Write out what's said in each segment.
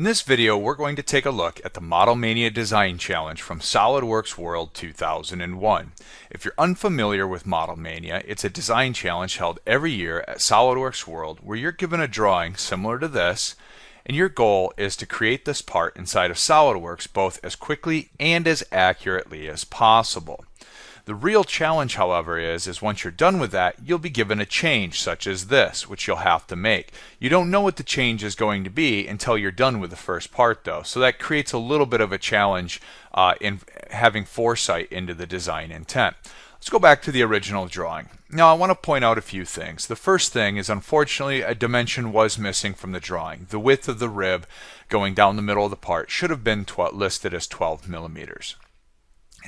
In this video, we're going to take a look at the Model Mania Design Challenge from SOLIDWORKS World 2001. If you're unfamiliar with Model Mania, it's a design challenge held every year at SOLIDWORKS World where you're given a drawing similar to this, and your goal is to create this part inside of SOLIDWORKS both as quickly and as accurately as possible. The real challenge, however, is once you're done with that, you'll be given a change such as this, which you'll have to make. You don't know what the change is going to be until you're done with the first part, though. So that creates a little bit of a challenge in having foresight into the design intent. Let's go back to the original drawing. Now I want to point out a few things. The first thing is, unfortunately, a dimension was missing from the drawing. The width of the rib going down the middle of the part should have been listed as 12 millimeters.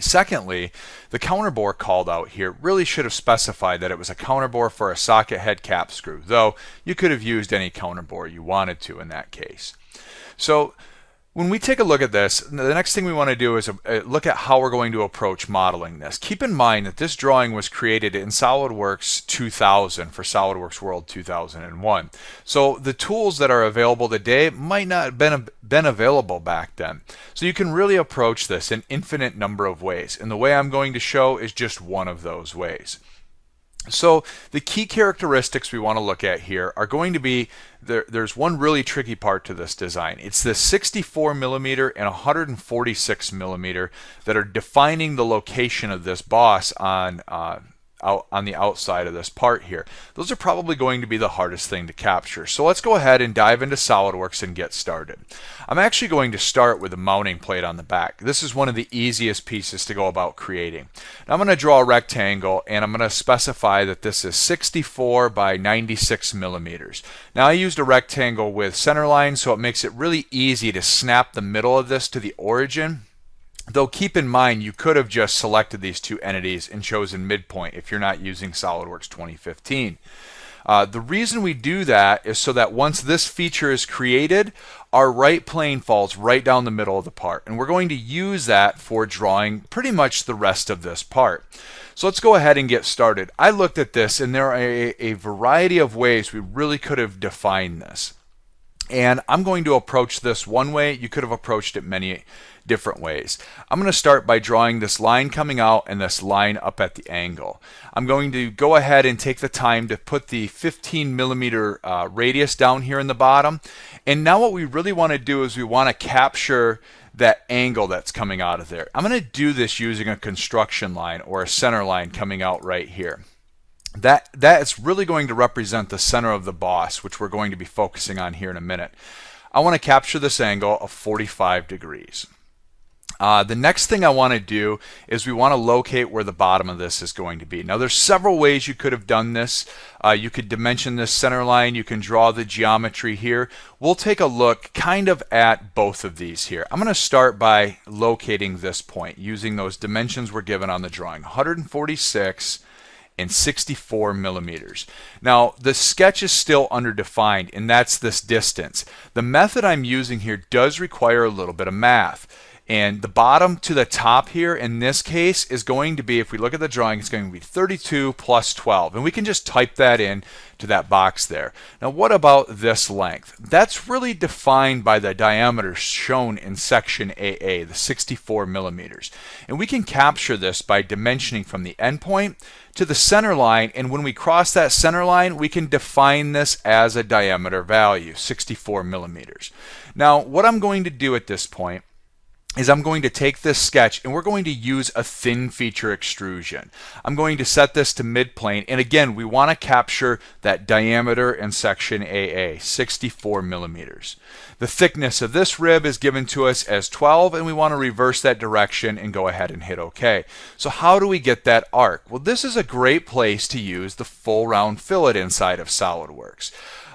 Secondly, the counterbore called out here really should have specified that it was a counterbore for a socket head cap screw, though you could have used any counterbore you wanted to in that case. So when we take a look at this, the next thing we want to do is look at how we're going to approach modeling this. Keep in mind that this drawing was created in SOLIDWORKS 2000 for SOLIDWORKS World 2001. So the tools that are available today might not have been available back then. So you can really approach this in infinite number of ways. And the way I'm going to show is just one of those ways. So the key characteristics we want to look at here are going to be, there's one really tricky part to this design. It's the 64 millimeter and 146 millimeter that are defining the location of this boss on the outside of this part here. Those are probably going to be the hardest thing to capture. So let's go ahead and dive into SOLIDWORKS and get started. I'm actually going to start with a mounting plate on the back. This is one of the easiest pieces to go about creating. Now I'm going to draw a rectangle and I'm going to specify that this is 64 by 96 millimeters. Now I used a rectangle with center line, so it makes it really easy to snap the middle of this to the origin. Though keep in mind, you could have just selected these two entities and chosen midpoint if you're not using SOLIDWORKS 2015. The reason we do that is so that once this feature is created, our right plane falls right down the middle of the part. And we're going to use that for drawing pretty much the rest of this part. So let's go ahead and get started. I looked at this and there are a variety of ways we really could have defined this. And I'm going to approach this one way. You could have approached it many different ways. I'm going to start by drawing this line coming out and this line up at the angle. I'm going to go ahead and take the time to put the 15 millimeter radius down here in the bottom. And now what we really want to do is we want to capture that angle that's coming out of there. I'm going to do this using a construction line or a center line coming out right here. That is really going to represent the center of the boss, which we're going to be focusing on here in a minute. I want to capture this angle of 45 degrees. The next thing I want to do is we want to locate where the bottom of this is going to be. Now there's several ways you could have done this. You could dimension this center line. You can draw the geometry here. We'll take a look kind of at both of these here. I'm going to start by locating this point using those dimensions we're given on the drawing, 146 and 64 millimeters. Now the sketch is still underdefined, and that's this distance. The method I'm using here does require a little bit of math. And the bottom to the top here in this case is going to be, if we look at the drawing, it's going to be 32 plus 12. And we can just type that in to that box there. Now what about this length? That's really defined by the diameter shown in section AA, the 64 millimeters. And we can capture this by dimensioning from the endpoint to the center line, and when we cross that center line, we can define this as a diameter value, 64 millimeters. Now what I'm going to do at this point is I'm going to take this sketch and we're going to use a thin feature extrusion. I'm going to set this to midplane, and again we want to capture that diameter in section AA, 64 millimeters. The thickness of this rib is given to us as 12, and we want to reverse that direction and go ahead and hit OK. So how do we get that arc? Well, this is a great place to use the full round fillet inside of SOLIDWORKS.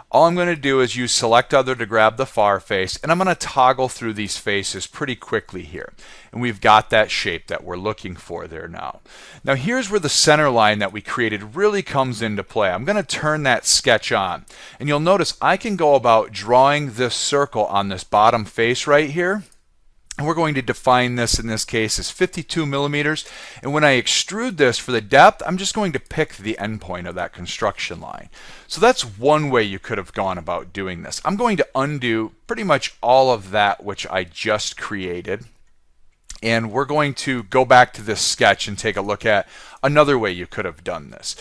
All I'm going to do is use select other to grab the far face, and I'm going to toggle through these faces pretty quickly here. And we've got that shape that we're looking for there now. Now here's where the center line that we created really comes into play. I'm going to turn that sketch on, and you'll notice I can go about drawing this circle on this bottom face right here. And we're going to define this in this case as 52 millimeters. And when I extrude this for the depth, I'm just going to pick the endpoint of that construction line. So that's one way you could have gone about doing this. I'm going to undo pretty much all of that which I just created. And we're going to go back to this sketch and take a look at another way you could have done this.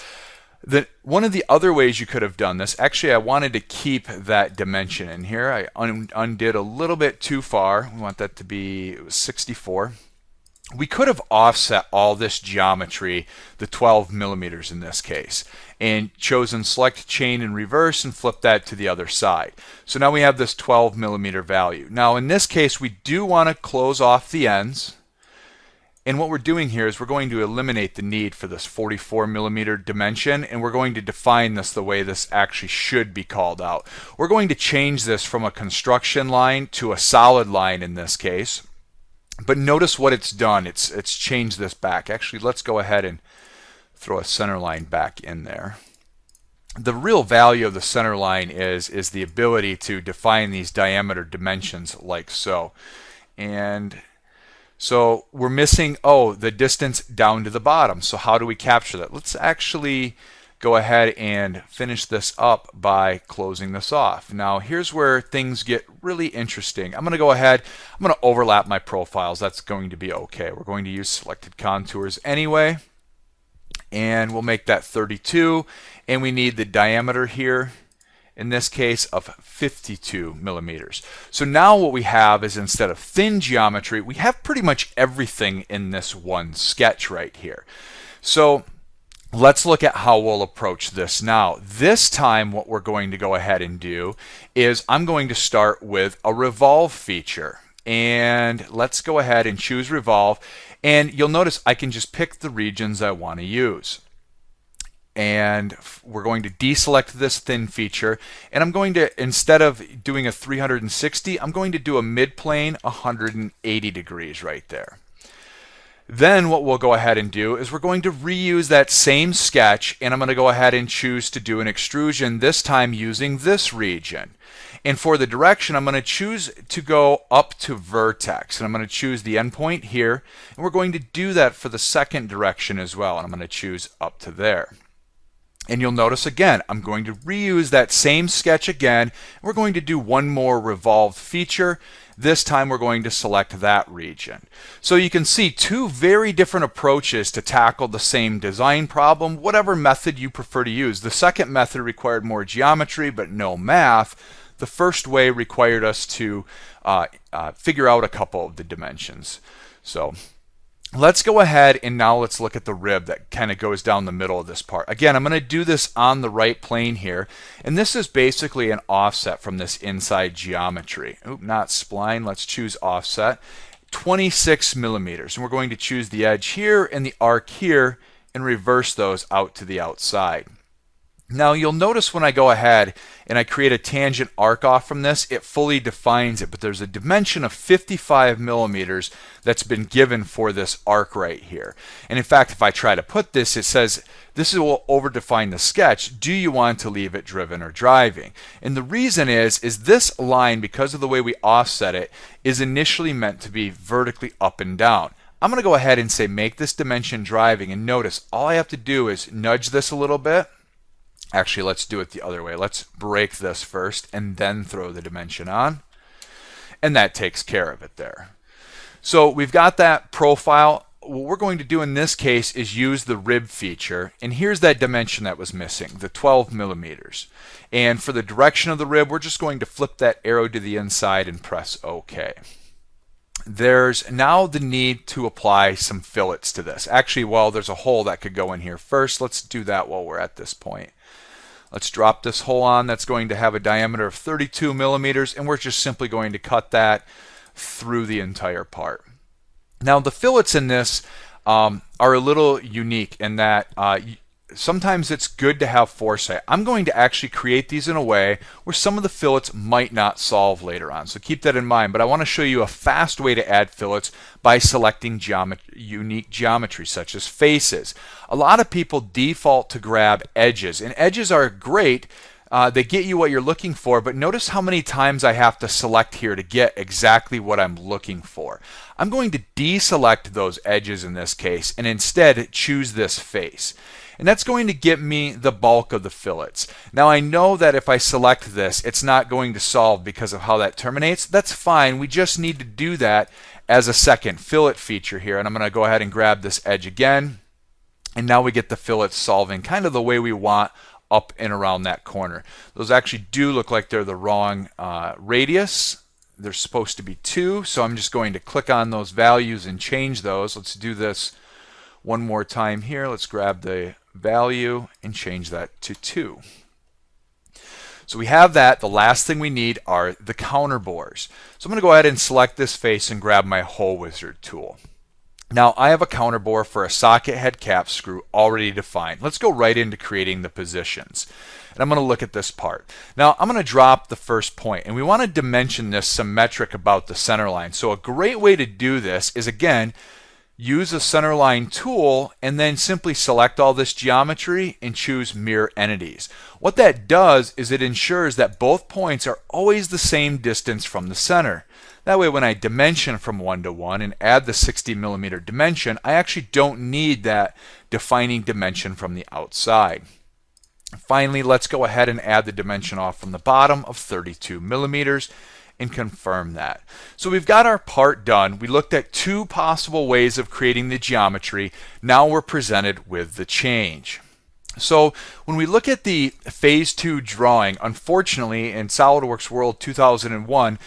One of the other ways you could have done this, actually I wanted to keep that dimension in here. I undid a little bit too far. We want that to be, it was 64. We could have offset all this geometry, the 12 millimeters in this case, and chosen select chain in reverse and flip that to the other side. So now we have this 12 millimeter value. Now in this case we do want to close off the ends. And what we're doing here is we're going to eliminate the need for this 44 millimeter dimension, and we're going to define this the way this actually should be called out. We're going to change this from a construction line to a solid line in this case. But notice what it's done. It's changed this back. Actually, let's go ahead and throw a center line back in there. The real value of the center line is the ability to define these diameter dimensions like so. And so we're missing, the distance down to the bottom. So how do we capture that? Let's actually go ahead and finish this up by closing this off. Now here's where things get really interesting. I'm going to go ahead, I'm going to overlap my profiles. That's going to be okay. We're going to use selected contours anyway. And we'll make that 32. And we need the diameter here, in this case of 52 millimeters. So now what we have is, instead of thin geometry, we have pretty much everything in this one sketch right here. So let's look at how we'll approach this now. This time what we're going to go ahead and do is I'm going to start with a revolve feature. And let's go ahead and choose revolve. And you'll notice I can just pick the regions I want to use. And we're going to deselect this thin feature, and I'm going to, instead of doing a 360, I'm going to do a mid-plane 180 degrees right there. Then what we'll go ahead and do is we're going to reuse that same sketch, and I'm going to go ahead and choose to do an extrusion, this time using this region. And for the direction, I'm going to choose to go up to vertex, and I'm going to choose the endpoint here, and we're going to do that for the second direction as well, and I'm going to choose up to there. And you'll notice again, I'm going to reuse that same sketch again. We're going to do one more revolved feature. This time we're going to select that region. So you can see two very different approaches to tackle the same design problem, whatever method you prefer to use. The second method required more geometry but no math. The first way required us to figure out a couple of the dimensions. So let's go ahead and now let's look at the rib that kind of goes down the middle of this part. Again, I'm going to do this on the right plane here, and this is basically an offset from this inside geometry. Oop, not spline, let's choose offset. 26 millimeters, and we're going to choose the edge here and the arc here and reverse those out to the outside. Now you'll notice when I go ahead and I create a tangent arc off from this, it fully defines it, but there's a dimension of 55 millimeters that's been given for this arc right here. And in fact, if I try to put this, it says this will overdefine the sketch. Do you want to leave it driven or driving? And the reason is this line, because of the way we offset it, is initially meant to be vertically up and down. I'm going to go ahead and say make this dimension driving, and notice all I have to do is nudge this a little bit. Actually, let's do it the other way. Let's break this first and then throw the dimension on. And that takes care of it there. So we've got that profile. What we're going to do in this case is use the rib feature. And here's that dimension that was missing, the 12 millimeters. And for the direction of the rib, we're just going to flip that arrow to the inside and press OK. There's now the need to apply some fillets to this. Actually, well, there's a hole that could go in here first. Let's do that while we're at this point. Let's drop this hole on. That's going to have a diameter of 32 millimeters, and we're just simply going to cut that through the entire part. Now, the fillets in this are a little unique in that sometimes it's good to have foresight. I'm going to actually create these in a way where some of the fillets might not solve later on. So keep that in mind. But I want to show you a fast way to add fillets by selecting unique geometry such as faces. A lot of people default to grab edges, and edges are great They get you what you're looking for, but notice how many times I have to select here to get exactly what I'm looking for. I'm going to deselect those edges in this case and instead choose this face. And that's going to get me the bulk of the fillets. Now I know that if I select this, it's not going to solve because of how that terminates. That's fine. We just need to do that as a second fillet feature here. And I'm going to go ahead and grab this edge again. And now we get the fillets solving kind of the way we want up and around that corner. Those actually do look like they're the wrong radius. They're supposed to be 2, so I'm just going to click on those values and change those. Let's do this one more time here. Let's grab the value and change that to 2. So we have that. The last thing we need are the counter bores. So I'm going to go ahead and select this face and grab my hole wizard tool. Now I have a counter bore for a socket head cap screw already defined. Let's go right into creating the positions. And I'm going to look at this part. Now I'm going to drop the first point, and we want to dimension this symmetric about the center line. So a great way to do this is, again, use a center line tool and then simply select all this geometry and choose mirror entities. What that does is it ensures that both points are always the same distance from the center. That way when I dimension from 1 to 1 and add the 60mm dimension, I actually don't need that defining dimension from the outside. Finally, let's go ahead and add the dimension off from the bottom of 32mm and confirm that. So we've got our part done. We looked at 2 possible ways of creating the geometry. Now we're presented with the change. So when we look at the phase 2 drawing, unfortunately in SOLIDWORKS World 2001,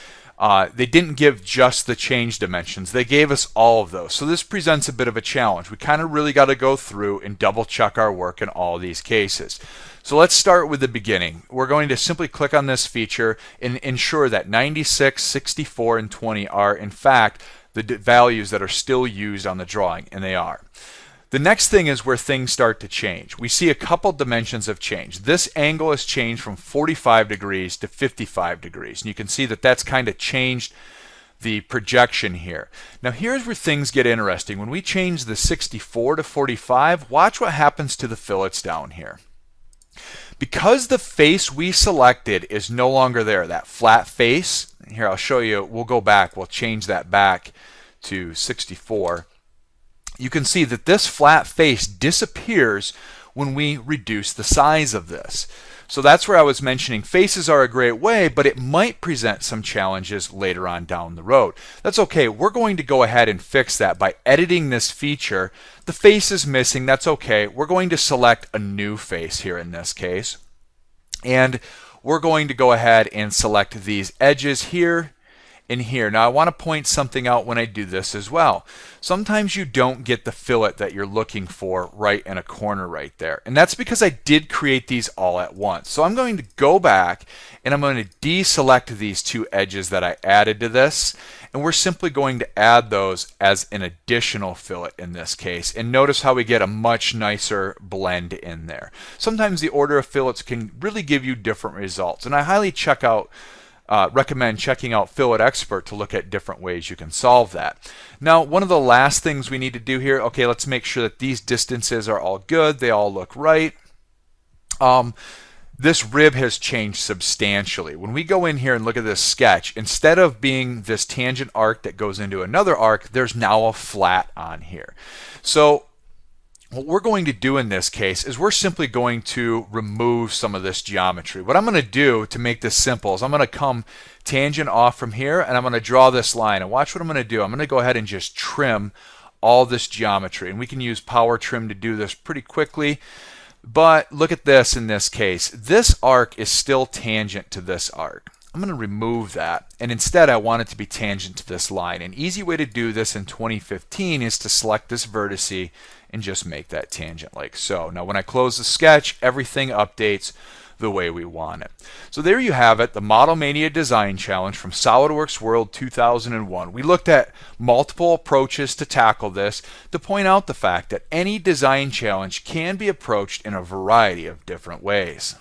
they didn't give just the change dimensions. They gave us all of those. So this presents a bit of a challenge. We kind of really got to go through and double check our work in all of these cases. So let's start with the beginning. We're going to simply click on this feature and ensure that 96, 64, and 20 are in fact the values that are still used on the drawing, and they are. The next thing is where things start to change. We see a couple dimensions have changed. This angle has changed from 45 degrees to 55 degrees. And you can see that that's kind of changed the projection here. Now here's where things get interesting. When we change the 64 to 45, watch what happens to the fillets down here. Because the face we selected is no longer there, that flat face, here I'll show you, we'll go back, we'll change that back to 64. You can see that this flat face disappears when we reduce the size of this. So that's where I was mentioning faces are a great way, but it might present some challenges later on down the road. That's okay. We're going to go ahead and fix that by editing this feature. The face is missing. That's okay. We're going to select a new face here in this case. And we're going to go ahead and select these edges here in here. Now I want to point something out when I do this as well. Sometimes you don't get the fillet that you're looking for right in a corner right there. And that's because I did create these all at once. So I'm going to go back and I'm going to deselect these 2 edges that I added to this. And we're simply going to add those as an additional fillet in this case. And notice how we get a much nicer blend in there. Sometimes the order of fillets can really give you different results. And I highly recommend checking out Fillet Expert to look at different ways you can solve that. Now, one of the last things we need to do here, okay, let's make sure that these distances are all good. They all look right. This rib has changed substantially. When we go in here and look at this sketch, instead of being this tangent arc that goes into another arc, there's now a flat on here. So what we're going to do in this case is we're simply going to remove some of this geometry. What I'm going to do to make this simple is I'm going to come tangent off from here and I'm going to draw this line. And watch what I'm going to do. I'm going to go ahead and just trim all this geometry. And we can use power trim to do this pretty quickly. But look at this in this case. This arc is still tangent to this arc. I'm going to remove that, and instead I want it to be tangent to this line. An easy way to do this in 2015 is to select this vertice and just make that tangent like so. Now when I close the sketch, everything updates the way we want it. So there you have it, the Model Mania Design Challenge from SOLIDWORKS World 2001. We looked at multiple approaches to tackle this to point out the fact that any design challenge can be approached in a variety of different ways.